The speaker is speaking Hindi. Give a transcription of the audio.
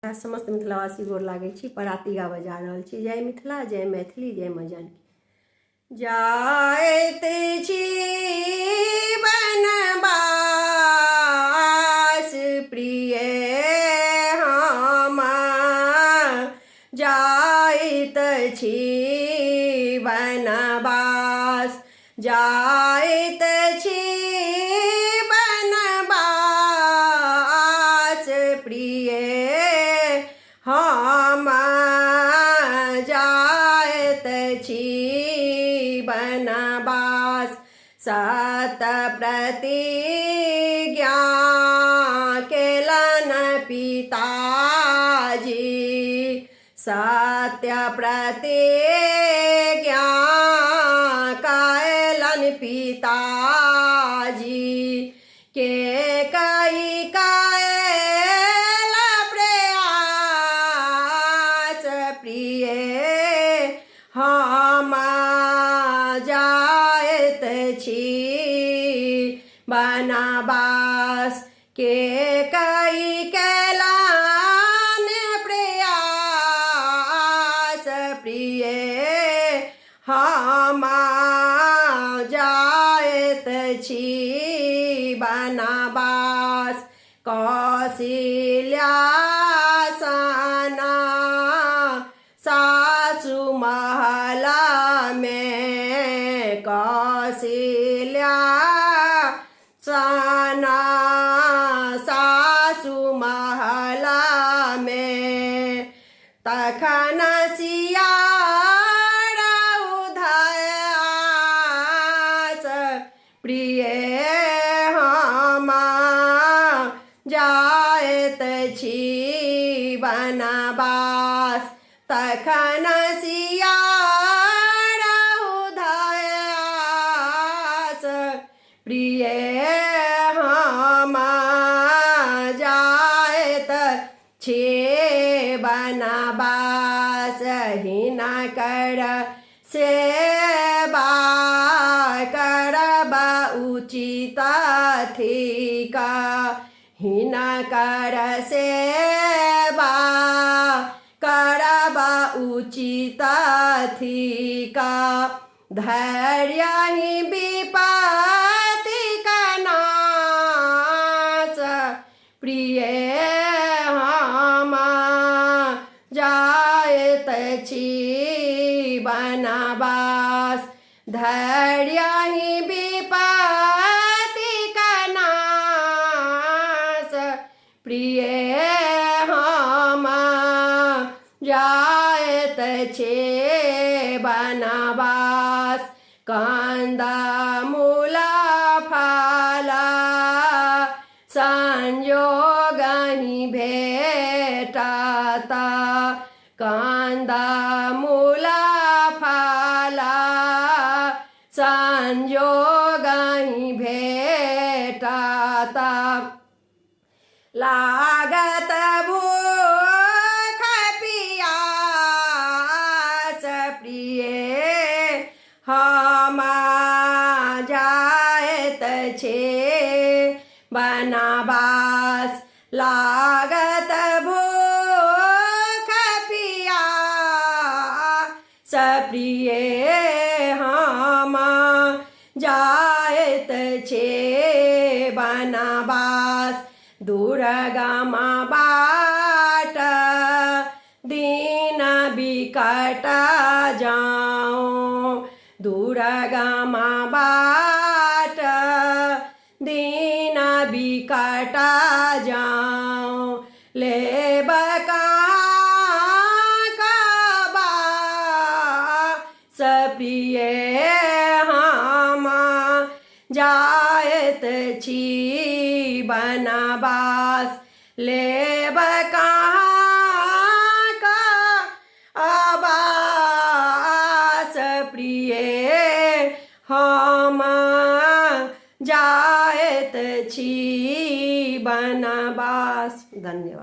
समस्त मिथिलावासी गोर लागै छी। पराती गाबऽ जा रहल छी। जय मिथिला, जय मैथिली, जय माँ जानकी। जाइत छी बनवास प्रिय हम, जाइत छी बनवास, जाइत छी बनवास प्रिय हम, जाइत छी बनवास। सत प्रतिज्ञा केलन पिताजी, सत्य प्रतिज्ञा कयलन पिताजी, के कई कयल प्रयास प्रिय हम, जाइत छी बनवास। के कई कयलन प्रयास प्रिय हम, जाइत छी बनवास। कौशल्या सन सासु महल में, कौशल्या सन सासु महल में, तखन सियार उधयास प्रिय हम, जाइत छी बनवास। तखन सियार उधयास प्रिय हम, जाइत छी बनवास। हिनकर सेवा करब उचित थिक, हिनकर सेवा करब उचित थिक। धैर्य ही विपत्ति नाश प्रिय हम, जाइत छी बनवास। धैर्य ही विपत्ति नाश प्रिय हम, जाइत छी बनवास। कंदमूल फल संयोग ही भेटत, कंदमूल फल संयोग ही भेटत। लागत भूख पियास प्रिय हम, जाइत छी बनवास। लागत भूख पियास प्रिय हम, जाइत छी बनवास। दुर्गम बाट दिन बिकट जाऊं, दुर्गम बाट दिन बिकट जाऊं, लेब कहाँ कबास प्रिय हम, जाइत छी बनवास। लेब कहाँ कबास प्रिय हम, जाइत छी बनवास। धन्यवाद।